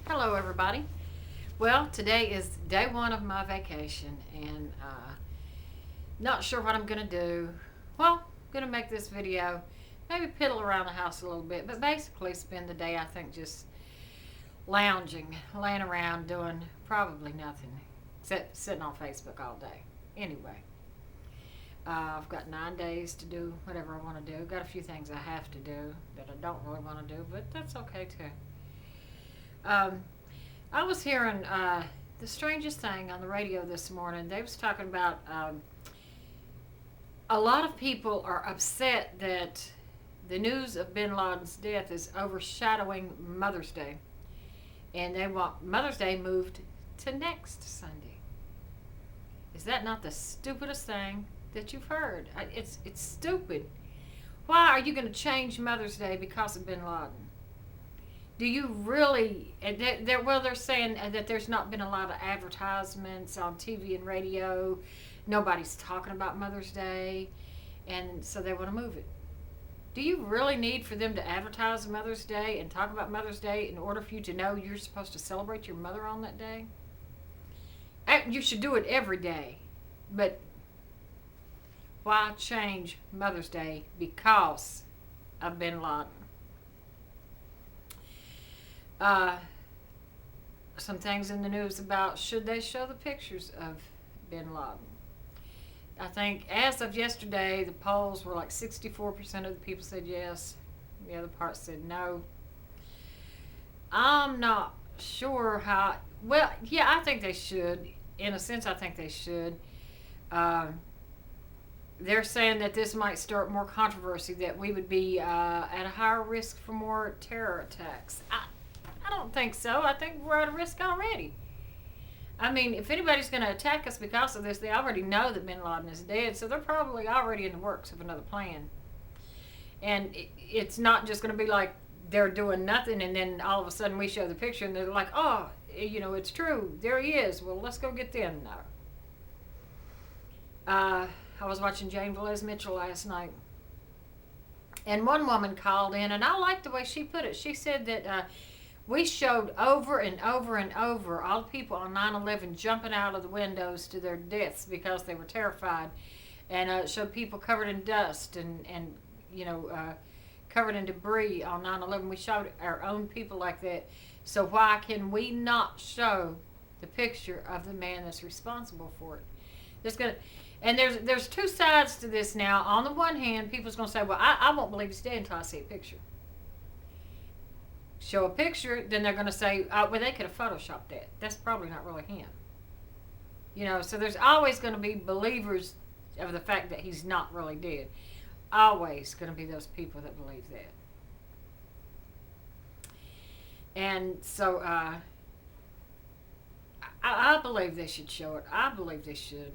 Hello, everybody. Well, today is day one of my vacation, and not sure what I'm gonna do. Well, gonna make this video, maybe piddle around the house a little bit, but basically spend the day, I think, just lounging, laying around, doing probably nothing except sitting on Facebook all day. Anyway, I've got 9 days to do whatever I want to do. Got a few things I have to do that I don't really want to do, but that's okay too. Um, I was hearing the strangest thing on the radio this morning. They was talking about a lot of people are upset that the news of Bin Laden's death is overshadowing Mother's Day, and they want Mother's Day moved to next Sunday. Is that not the stupidest thing that you've heard? It's stupid. Why are you going to change Mother's Day because of Bin Laden? Do you really? They're saying that there's not been a lot of advertisements on TV and radio. Nobody's talking about Mother's Day, and so they want to move it. Do you really need for them to advertise Mother's Day and talk about Mother's Day in order for you to know you're supposed to celebrate your mother on that day? You should do it every day, but why change Mother's Day because of Bin Laden? Some things in the news about should they show the pictures of Bin Laden. I think as of yesterday, the polls were like 64% of the people said yes. The other part said no. I'm not sure how. Well, yeah, I think they should. In a sense, I think they should. They're saying that this might start more controversy, that we would be at a higher risk for more terror attacks. I don't think so. I think we're at a risk already. I mean, if anybody's going to attack us because of this, they already know that Bin Laden is dead, so they're probably already in the works of another plan. And it's not just going to be like they're doing nothing and then all of a sudden we show the picture and they're like, oh, it's true. There he is. Well, let's go get them. No. I was watching Jane Velez Mitchell last night, and one woman called in, and I liked the way she put it. She said that we showed over and over and over all the people on 9/11 jumping out of the windows to their deaths because they were terrified, and showed people covered in dust and covered in debris on 9/11. We showed our own people like that. So why can we not show the picture of the man that's responsible for it? There's two sides to this now. On the one hand, people's going to say, well, I won't believe he's dead until I see a picture. Show a picture, then they're going to say, well, they could have photoshopped that. That's probably not really him. So there's always going to be believers of the fact that he's not really dead. Always going to be those people that believe that. And so I believe they should show it. I believe they should.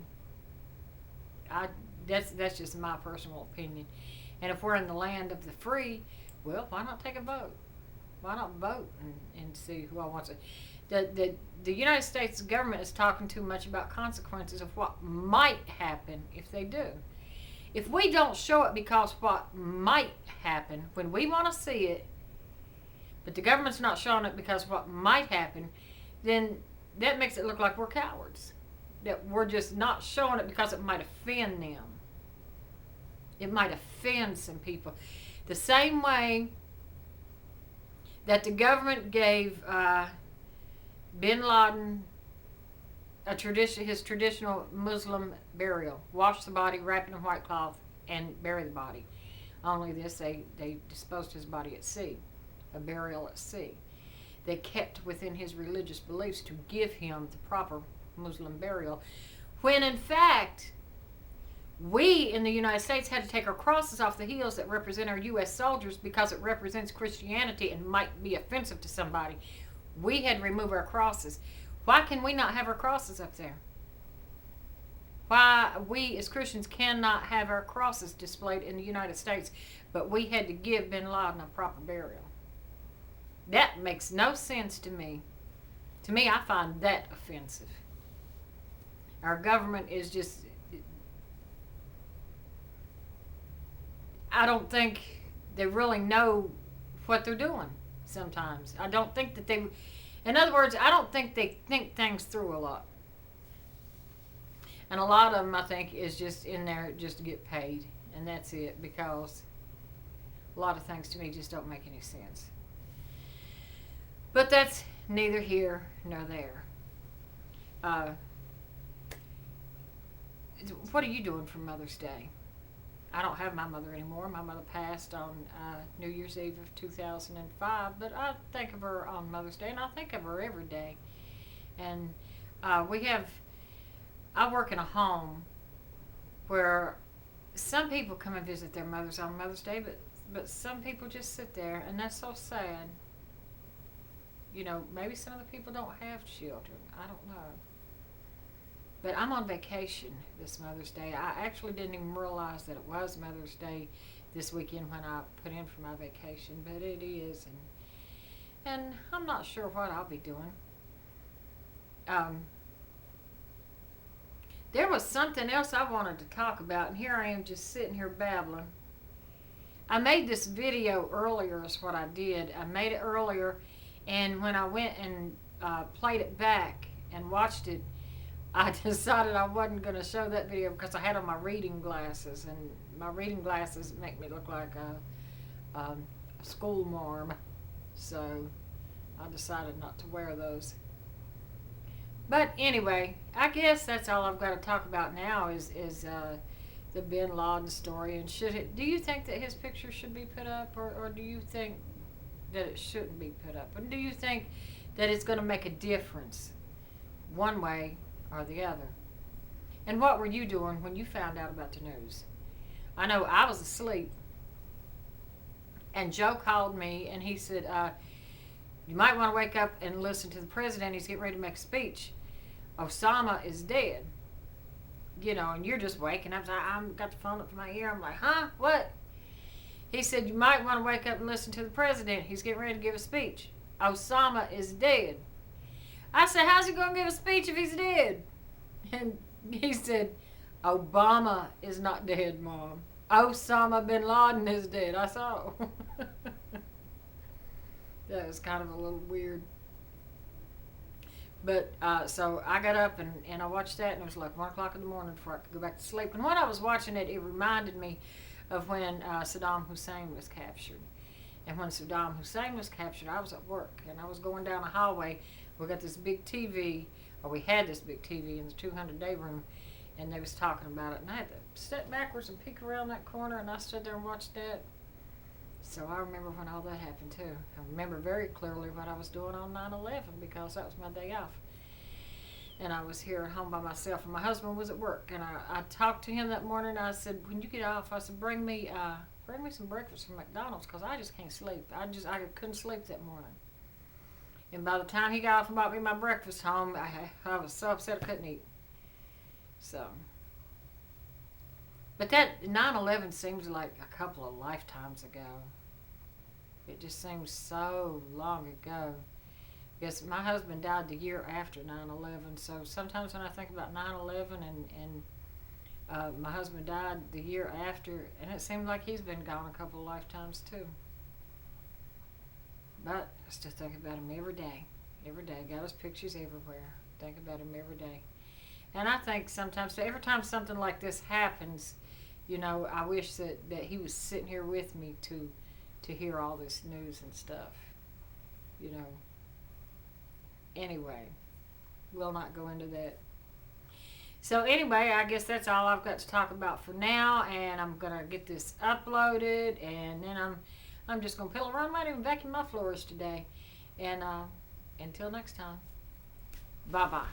That's just my personal opinion. And if we're in the land of the free, well, why not take a vote? Why not vote and see who I want to? The United States government is talking too much about consequences of what might happen if they do. If we don't show it because what might happen when we want to see it, but the government's not showing it because what might happen, then that makes it look like we're cowards. That we're just not showing it because it might offend them. It might offend some people. The same way that the government gave Bin Laden his traditional Muslim burial. Wash the body, wrap it in white cloth, and bury the body. Only this, they disposed his body at sea, a burial at sea. They kept within his religious beliefs to give him the proper Muslim burial, when in fact we in the United States had to take our crosses off the heels that represent our U.S. soldiers because it represents Christianity and might be offensive to somebody. We had to remove our crosses. Why can we not have our crosses up there? Why we as Christians cannot have our crosses displayed in the United States, but we had to give Bin Laden a proper burial? That makes no sense to me. To me, I find that offensive. Our government is just, I don't think they really know what they're doing sometimes. I don't think that they, In other words, I don't think they think things through a lot. And a lot of them, I think, is just in there just to get paid. And that's it, because a lot of things to me just don't make any sense. But that's neither here nor there. Uh, what are you doing for Mother's Day? I don't have my mother anymore. My mother passed on New Year's Eve of 2005, but I think of her on Mother's Day, and I think of her every day. And I work in a home where some people come and visit their mothers on Mother's Day, but some people just sit there, and that's so sad. You know, maybe some of the people don't have children. I don't know. But I'm on vacation this Mother's Day. I actually didn't even realize that it was Mother's Day this weekend when I put in for my vacation, but it is, and I'm not sure what I'll be doing. There was something else I wanted to talk about, and here I am just sitting here babbling. I made this video earlier is what I did. I made it earlier, and when I went and played it back and watched it, I decided I wasn't going to show that video because I had on my reading glasses, and my reading glasses make me look like a school marm. So I decided not to wear those. But anyway, I guess that's all I've got to talk about now is the Bin Laden story. And do you think that his picture should be put up, or do you think that it shouldn't be put up? And do you think that it's going to make a difference one way or the other? And what were you doing when you found out about the news? I know I was asleep, and Joe called me, and he said, you might want to wake up and listen to the president. He's getting ready to make a speech. Osama is dead. You know, and you're just waking up. I've got the phone up to my ear. I'm like, huh? What? He said, you might want to wake up and listen to the president. He's getting ready to give a speech. Osama is dead. I said, how's he going to give a speech if he's dead? And he said, Obama is not dead, Mom. Osama bin Laden is dead. I saw. That was kind of a little weird. But so I got up and I watched that, and it was like 1 o'clock in the morning before I could go back to sleep. And when I was watching it, it reminded me of when Saddam Hussein was captured. And when Saddam Hussein was captured, I was at work, and I was going down a hallway. We got this big TV, or we had this big TV in the 200-day room, and they was talking about it. And I had to step backwards and peek around that corner, and I stood there and watched that. So I remember when all that happened, too. I remember very clearly what I was doing on 9/11, because that was my day off. And I was here at home by myself, and my husband was at work. And I talked to him that morning, and I said, when you get off, I said, bring me some breakfast from McDonald's, because I just can't sleep. I couldn't sleep that morning. And by the time he got off and brought me my breakfast home, I was so upset I couldn't eat. So, but that 9/11 seems like a couple of lifetimes ago. It just seems so long ago. Because my husband died the year after 9/11, so sometimes when I think about 9/11 and my husband died the year after, and it seemed like he's been gone a couple of lifetimes too. But I still think about him every day. Every day. Got his pictures everywhere. Think about him every day. And I think sometimes, every time something like this happens, you know, I wish that he was sitting here with me to hear all this news and stuff. You know. Anyway, we'll not go into that. So anyway, I guess that's all I've got to talk about for now, and I'm going to get this uploaded, and then I'm just going to piddle around. I might even vacuum my floors today. And until next time, bye-bye.